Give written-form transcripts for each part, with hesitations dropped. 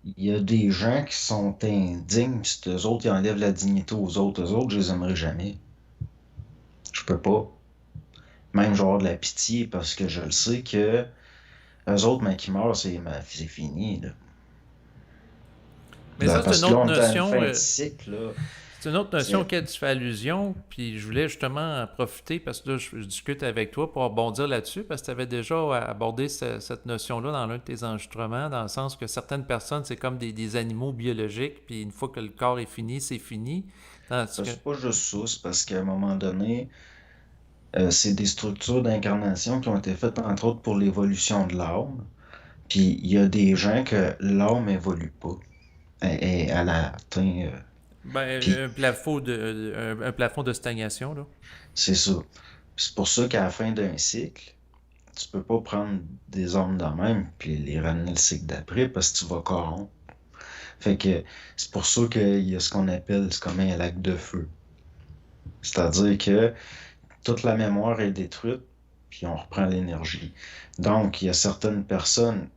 il y a des gens qui sont indignes, puis eux autres, ils enlèvent la dignité aux autres. Eux autres, je les aimerais jamais. Je peux pas. Même genre de la pitié, parce que je le sais que eux autres, mais qui meurent, c'est fini, là. Mais ça, c'est Parce une que là, autre on est à une notion. fin de cycle, là. C'est une autre notion C'est- auquel tu fais allusion, puis je voulais justement en profiter parce que là, je discute avec toi pour rebondir là-dessus, parce que tu avais déjà abordé cette notion-là dans l'un de tes enregistrements, dans le sens que certaines personnes, c'est comme des animaux biologiques, puis une fois que le corps est fini, c'est fini. Tandis que. c'est pas juste ça, c'est parce qu'à un moment donné, c'est des structures d'incarnation qui ont été faites, entre autres, pour l'évolution de l'âme. Puis il y a des gens que l'âme évolue pas. Elle a atteint. Ben, Puis un plafond de stagnation, là. c'est ça. C'est pour ça qu'à la fin d'un cycle, tu peux pas prendre des hommes de même puis les ramener le cycle d'après parce que tu vas corrompre. Fait que c'est pour ça qu'il y a ce qu'on appelle, c'est comme un lac de feu. C'est-à-dire que toute la mémoire est détruite puis on reprend l'énergie. Donc, il y a certaines personnes,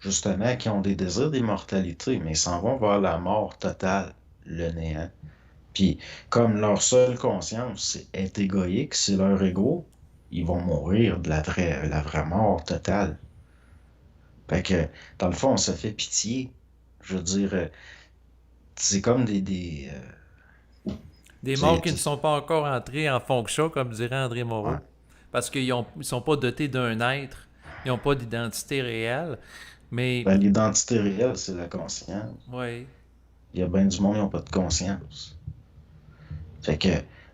justement, qui ont des désirs d'immortalité, mais ils s'en vont vers la mort totale, le néant. Puis, comme leur seule conscience est égoïque, c'est leur ego, ils vont mourir de la vraie mort totale. Fait que, dans le fond, on se fait pitié. Je veux dire, c'est comme Des morts c'est- qui ne sont pas encore entrés en fonction, comme dirait André ouais. Moreau, parce qu'ils ne sont pas dotés d'un être, ils n'ont pas d'identité réelle, mais. Ben, l'identité réelle, c'est la conscience. Oui. Il y a bien du monde qui n'ont pas de conscience. Fait que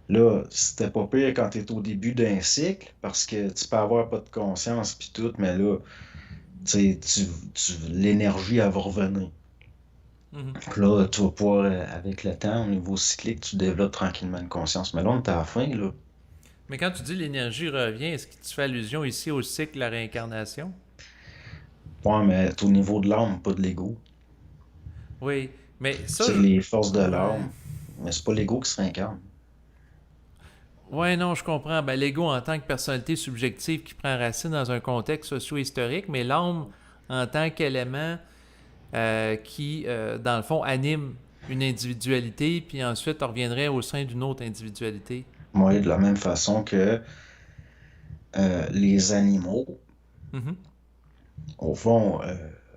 là, c'était pas pire quand t'es au début d'un cycle, parce que tu peux avoir pas de conscience puis tout, mais là, l'énergie, elle va revenir. Mhm. Puis là, tu vas pouvoir, avec le temps, au niveau cyclique, tu développes tranquillement une conscience. Mais là, on est à la fin, là. Mais quand tu dis l'énergie revient, est-ce que tu fais allusion ici au cycle de la réincarnation? Ouais, mais c'est au niveau de l'âme, pas de l'ego. Oui, mais ça, C'est les forces de ouais. l'âme. Mais c'est pas l'ego qui se réincarne. Ouais, non, je comprends. Ben, l'ego en tant que personnalité subjective qui prend racine dans un contexte socio-historique, mais l'âme en tant qu'élément qui, dans le fond, anime une individualité, puis ensuite on reviendrait au sein d'une autre individualité. Ouais, de la même façon que les animaux, Mhm. au fond,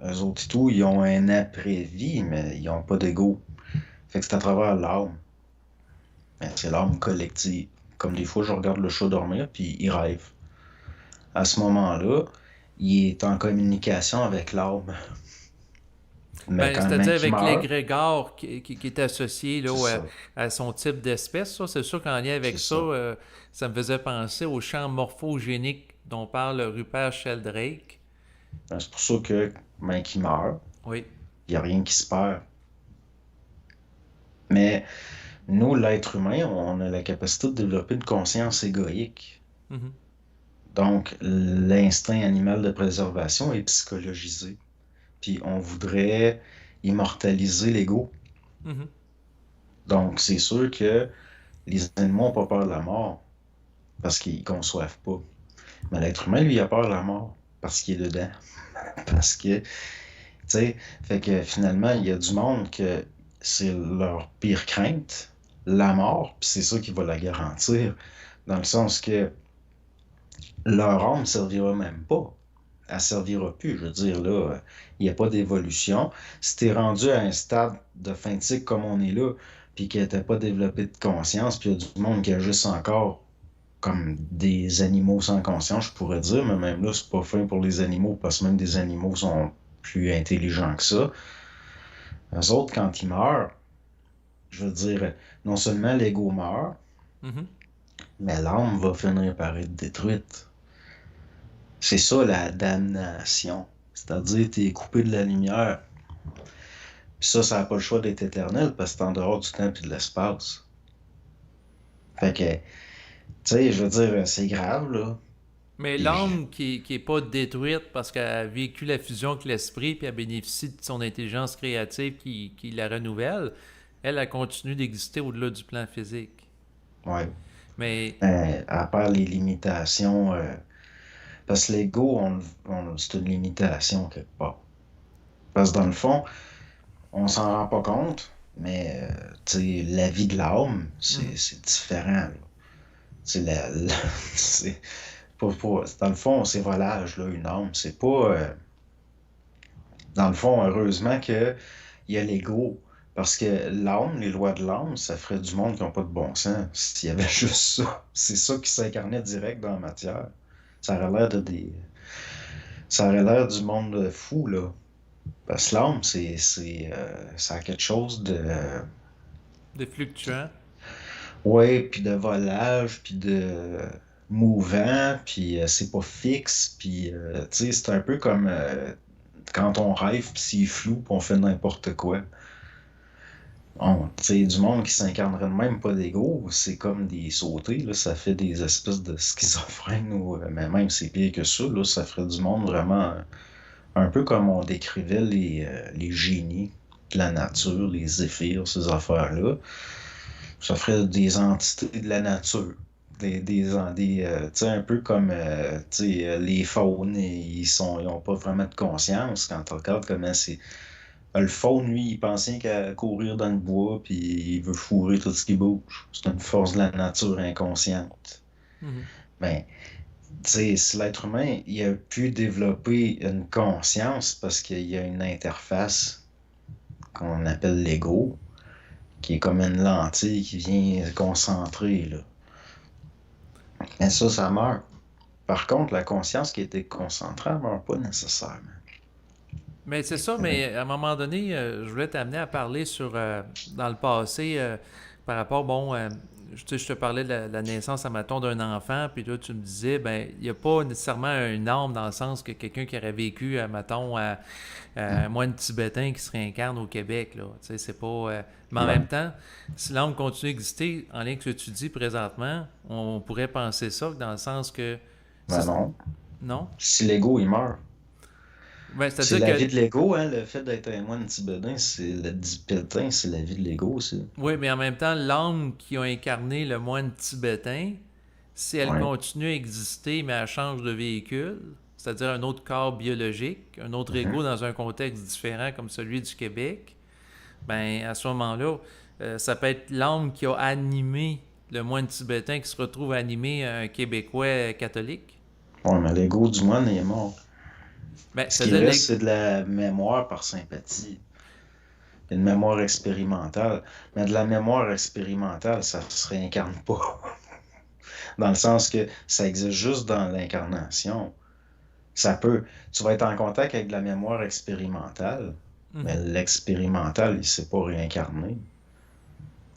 eux autres et tout, ils ont un après-vie, mais ils n'ont pas d'ego. Fait que c'est à travers l'âme. Mais c'est l'âme collective. Comme des fois, je regarde le chat dormir, puis il rêve. À ce moment-là, il est en communication avec l'âme. Mais Ben, quand c'est-à-dire même qu'il avec meurt, l'égrégore qui est associé là, c'est ça. à son type d'espèce. Ça, c'est sûr qu'en lien C'est avec ça, ça. ça me faisait penser au champ morphogénique dont parle Rupert Sheldrake. Ben, c'est pour ça que, même qu'il meurt, Oui. il n'y a rien qui se perd. Mais nous, l'être humain, on a la capacité de développer une conscience égoïque. Mhm. Donc, l'instinct animal de préservation est psychologisé. Puis, on voudrait immortaliser l'ego. Mhm. Donc, c'est sûr que les animaux n'ont pas peur de la mort parce qu'ils ne conçoivent pas. Mais l'être humain, lui, a peur de la mort parce qu'il est dedans. Parce que, tu sais, fait que finalement, il y a du monde que c'est leur pire crainte, la mort, puis c'est ça qui va la garantir. Dans le sens que leur âme ne servira même pas. Elle ne servira plus. Je veux dire, là, il n'y a pas d'évolution. Si tu es rendu à un stade de fin de cycle comme on est là, puis que tu n'as pas développé de conscience, puis il y a du monde qui agisse encore comme des animaux sans conscience, je pourrais dire, mais même là, c'est pas fin pour les animaux, parce que même des animaux sont plus intelligents que ça. Eux autres, quand ils meurent, je veux dire, non seulement l'ego meurt, Mhm. mais l'âme va finir par être détruite. C'est ça la damnation. C'est-à-dire, tu es coupé de la lumière. Puis ça n'a pas le choix d'être éternel parce que c'est en dehors du temps et de l'espace. Fait que, tu sais, je veux dire, c'est grave, là. Mais Puis, l'âme qui est pas détruite parce qu'elle a vécu la fusion avec l'esprit puis elle bénéficie de son intelligence créative qui la renouvelle, elle, a continue d'exister au-delà du plan physique. ouais. Mais. À part les limitations, parce que l'ego, c'est une limitation quelque part. Parce que dans le fond, On s'en rend pas compte, mais tu sais, la vie de l'âme, Mhm. c'est différent, là. Tu sais, c'est dans le fond, c'est volage, là, une âme. C'est pas. Dans le fond, heureusement que il y a l'ego. Parce que l'âme, les lois de l'âme, ça ferait du monde qui n'a pas de bon sens. S'il y avait juste ça, c'est ça qui s'incarnait direct dans la matière. Ça aurait l'air de des. Ça aurait l'air du monde fou, là. Parce que l'âme, ça a quelque chose de. De fluctuant. Ouais, puis de volage, puis de mouvant, puis c'est pas fixe, puis tu sais, c'est un peu comme quand on rêve, puis c'est flou, puis on fait n'importe quoi. Bon, tu sais, du monde qui s'incarnerait de même pas d'ego, c'est comme des sautés, là, ça fait des espèces de schizophrènes, ou mais même c'est pire que ça, là, ça ferait du monde vraiment un peu comme on décrivait les génies de la nature, les zéphyrs, ces affaires-là. Ça ferait des entités de la nature. Tu sais, un peu comme tu sais, les faunes, ils ont pas vraiment de conscience quand on regarde comment c'est. Le faune, lui, il pensait qu'à courir dans le bois, puis il veut fourrer tout ce qui bouge. C'est une force de la nature inconsciente. Mhm. Ben, tu sais, si l'être humain, il a pu développer une conscience parce qu'il y a une interface qu'on appelle l'ego, qui est comme une lentille qui vient se concentrer, là. Mais ça meurt. Par contre, la conscience qui était concentrée, elle meurt pas nécessairement. Mais c'est ça, mais à un moment donné, je voulais t'amener à parler sur, dans le passé, par rapport, bon, tu sais, je te parlais de la naissance, à maton d'un enfant, puis là, tu me disais, ben, il n'y a pas nécessairement une âme dans le sens que quelqu'un qui aurait vécu, à maton, un moine tibétain qui se réincarne au Québec, là, tu sais, c'est pas... mais en même Ben, temps, si l'âme continue à exister, en lien avec ce que tu dis présentement, on pourrait penser ça, dans le sens que... ben ça- non. non? Si l'ego, il meurt. Ben, C'est c'est-à-dire la que vie de l'ego, hein, le fait d'être un moine tibétain, c'est le tibétain, c'est la vie de l'ego aussi. oui, mais en même temps, l'âme qui a incarné le moine tibétain, si elle Ouais. continue à exister, mais elle change de véhicule, c'est-à-dire un autre corps biologique, un autre ego Mhm. dans un contexte différent comme celui du Québec, ben à ce moment-là, ça peut être l'âme qui a animé le moine tibétain qui se retrouve animé un Québécois catholique. Ouais, mais l'ego du moine est mort. Ben, Ce qui c'est-à-dire, reste, c'est de la mémoire par sympathie. Une mémoire expérimentale. Mais de la mémoire expérimentale, ça se réincarne pas. Dans le sens que ça existe juste dans l'incarnation. Ça peut. Tu vas être en contact avec de la mémoire expérimentale, mais Mhm. l'expérimental, il ne s'est pas réincarné.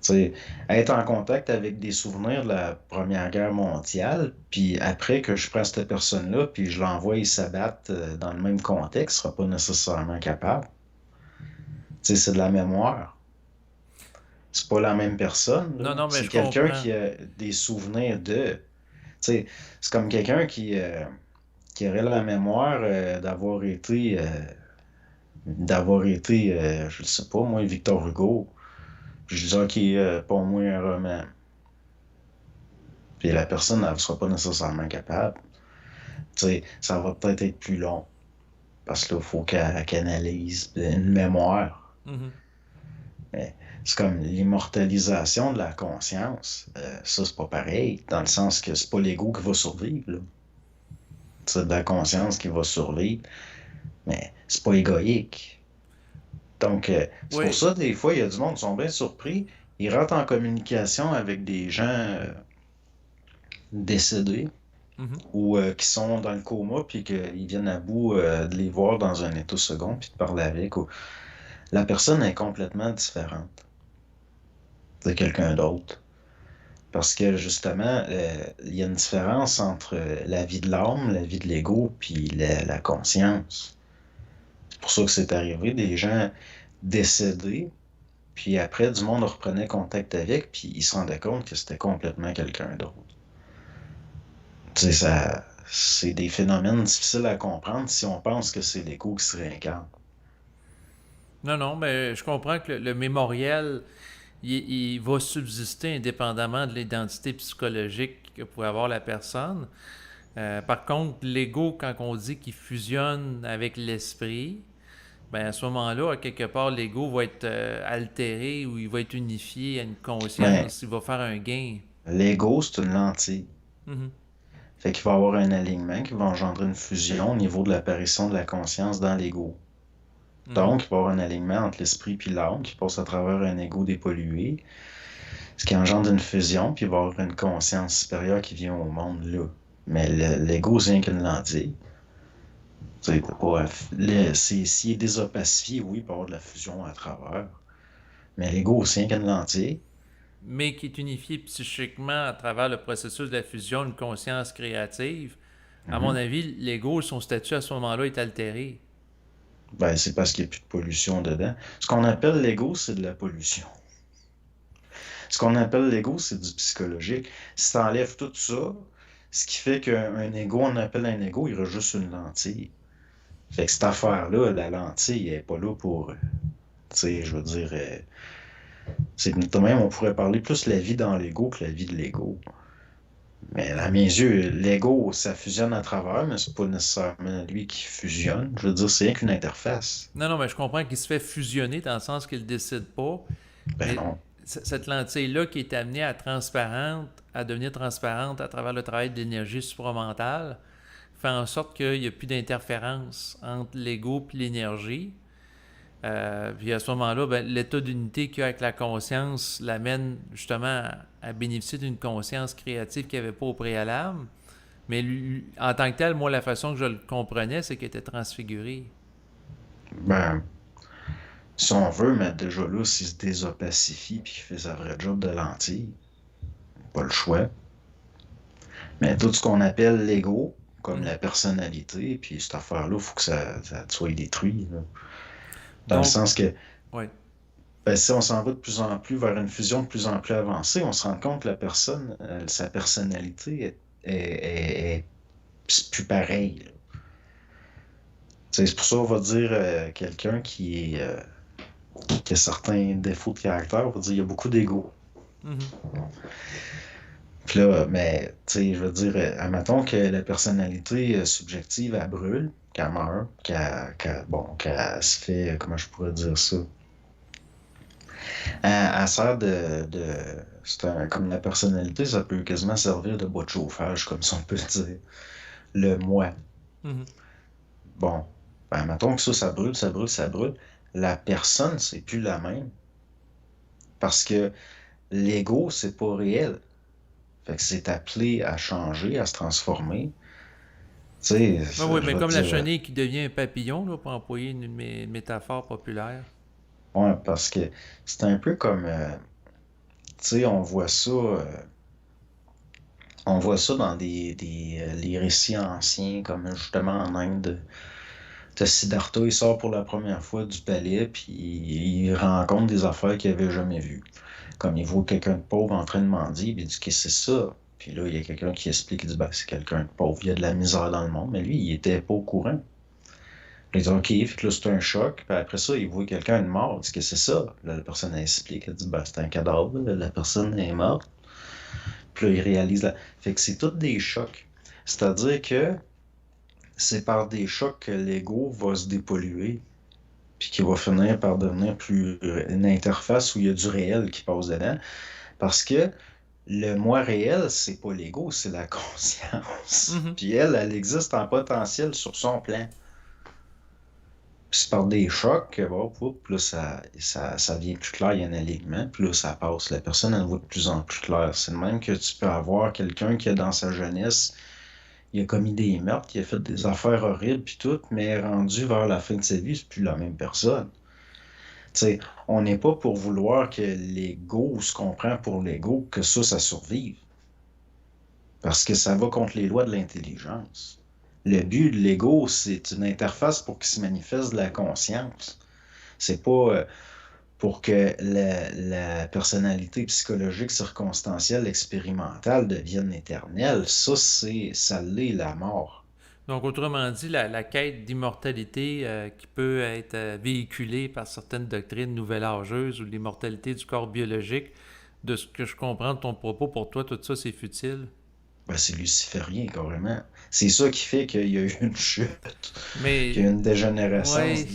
Tu sais, être en contact avec des souvenirs de la Première Guerre mondiale, puis après que je prenne cette personne-là, puis je l'envoie s'abattre dans le même contexte, ne sera pas nécessairement capable. Tu sais, c'est de la mémoire. C'est pas la même personne, Non, là. non, mais C'est je quelqu'un comprends. qui a des souvenirs de. Tu sais, c'est comme quelqu'un qui aurait la mémoire d'avoir été, je sais pas, moi, Victor Hugo. Puis je dis, OK, pas moi un roman. Puis la personne, elle ne sera pas nécessairement capable. Tu sais, ça va peut-être être plus long. Parce qu'il faut qu'elle analyse une mémoire. Mhm. Mais c'est comme l'immortalisation de la conscience. Ça, c'est pas pareil. Dans le sens que c'est pas l'ego qui va survivre, là. C'est de la conscience qui va survivre. Mais c'est pas égoïque. Donc, c'est pour Oui. ça, des fois, il y a du monde qui sont bien surpris. Ils rentrent en communication avec des gens décédés Mhm. ou qui sont dans le coma, puis qu'ils viennent à bout de les voir dans un état second, puis de parler avec. La personne est complètement différente de quelqu'un d'autre. Parce que justement, il y a une différence entre la vie de l'âme, la vie de l'ego, puis la conscience. C'est pour ça que c'est arrivé, des gens décédés, puis après, du monde reprenait contact avec, puis ils se rendaient compte que c'était complètement quelqu'un d'autre. Tu sais, c'est des phénomènes difficiles à comprendre si on pense que c'est l'ego qui se réincarne. Non, non, mais je comprends que le mémorial, il va subsister indépendamment de l'identité psychologique que pourrait avoir la personne. Par contre, l'ego, quand on dit qu'il fusionne avec l'esprit, ben à ce moment-là, à quelque part, l'ego va être altéré ou il va être unifié à une Mais conscience, il va faire un gain. l'ego, c'est une lentille. Mhm. Fait qu'il va y avoir un alignement qui va engendrer une fusion au niveau de l'apparition de la conscience dans l'ego. Mhm. Donc, il va y avoir un alignement entre l'esprit et l'âme qui passe à travers un ego dépollué, ce qui engendre une fusion, puis il va y avoir une conscience supérieure qui vient au monde là. Mais l'ego, c'est rien qu'une lentille. C'est pas, s'il est désopacifié, oui, il peut y avoir de la fusion à travers. Mais l'ego, c'est rien qu'une lentille. Mais qui est unifié psychiquement à travers le processus de la fusion d'une conscience créative, à mon Mhm. avis, l'ego, son statut à ce moment-là est altéré. Ben, c'est parce qu'il n'y a plus de pollution dedans. Ce qu'on appelle l'ego, c'est de la pollution. Ce qu'on appelle l'ego, c'est du psychologique. Si tu enlèves tout ça, ce qui fait qu'un ego, on appelle un ego, il reste juste une lentille. Fait que cette affaire-là, la lentille, elle n'est pas là pour, tu sais, je veux dire, c'est même, on pourrait parler plus de la vie dans l'ego que la vie de l'ego. Mais à mes yeux, l'ego, ça fusionne à travers, mais c'est pas nécessairement lui qui fusionne. Je veux dire, c'est rien qu'une interface. Non, non, mais je comprends qu'il se fait fusionner dans le sens qu'il ne décide pas, Ben mais non. cette lentille-là qui est amenée à devenir transparente à travers le travail de l'énergie supramentale, fait en sorte qu'il n'y a plus d'interférence entre l'ego et l'énergie. Puis à ce moment-là, ben, l'état d'unité qu'il y a avec la conscience l'amène justement à bénéficier d'une conscience créative qu'il n'y avait pas au préalable. Mais en tant que tel, moi, la façon que je le comprenais, c'est qu'il était transfiguré. Ben, si on veut, mais déjà là, s'il se désopacifie puis qu'il fait sa vraie job de lentille, pas le choix. Mais tout ce qu'on appelle l'ego, comme Mhm. la personnalité, puis cette affaire-là, il faut que ça soit détruit, là. Dans le Donc, sens que, ouais. ben, si on s'en va de plus en plus vers une fusion de plus en plus avancée, on se rend compte que la personne, sa personnalité c'est plus pareil, là. C'est pour ça qu'on va dire quelqu'un qui a certains défauts de caractère, on va dire il y a beaucoup d'ego. Mhm. Puis là, mais, tu sais, je veux dire, admettons que la personnalité subjective, elle brûle, qu'elle meurt, bon, qu'elle se fait, comment je pourrais dire ça? Elle sert comme la personnalité, ça peut quasiment servir de bois de chauffage, comme ça on peut dire. Le moi. Mhm. Bon, ben, admettons que ça brûle, ça brûle, ça brûle. La personne, c'est plus la même. Parce que l'ego, c'est pas réel. Fait que c'est appelé à changer, à se transformer. Tu sais, Ben oui, je mais vais te comme la dire, chenille qui devient un papillon, là, pour employer une métaphore populaire. ouais, parce que c'est un peu comme, tu sais, on voit ça dans les récits anciens, comme justement en Inde. T'as Siddhartha, il sort pour la première fois du palais, puis il rencontre des affaires qu'il n'avait jamais vues. Comme il voit quelqu'un de pauvre en train de mendier, puis il dit qu'est-ce que c'est ça? Puis là, il y a quelqu'un qui explique, il dit ben, c'est quelqu'un de pauvre, il y a de la misère dans le monde, mais lui, il était pas au courant. Il dit OK, fait que là, c'est un choc. Puis après ça, il voit quelqu'un de mort, il dit que c'est ça? Là, la personne elle explique, elle dit ben, c'est un cadavre, là, la personne est morte. Puis là, il réalise là. Fait que c'est tous des chocs. C'est-à-dire que c'est par des chocs que l'ego va se dépolluer, puis qui va finir par devenir plus une interface où il y a du réel qui passe dedans. Parce que le moi réel, c'est pas l'ego, c'est la conscience. Mhm. Puis elle existe en potentiel sur son plan. Puis c'est par des chocs que, bon, puis là, ça devient plus clair, il y a un alignement, puis là, ça passe. La personne, elle voit de plus en plus clair. C'est le même que tu peux avoir quelqu'un qui, dans sa jeunesse, il a commis des meurtres, il a fait des affaires horribles, puis tout, mais rendu vers la fin de sa vie, c'est plus la même personne. Tu sais, on n'est pas pour vouloir que l'ego, ou ce qu'on prend pour l'ego, que ça survive. Parce que ça va contre les lois de l'intelligence. Le but de l'ego, c'est une interface pour qu'il se manifeste de la conscience. C'est pas pour que la personnalité psychologique, circonstancielle, expérimentale devienne éternelle. Ça l'est la mort. Donc, autrement dit, la quête d'immortalité qui peut être véhiculée par certaines doctrines nouvelle-âgeuses ou l'immortalité du corps biologique, de ce que je comprends de ton propos, pour toi, tout ça, c'est futile. Ben, c'est luciférien, carrément. C'est ça qui fait qu'il y a eu une chute, qu'il Mais, y a eu une dégénérescence. ouais,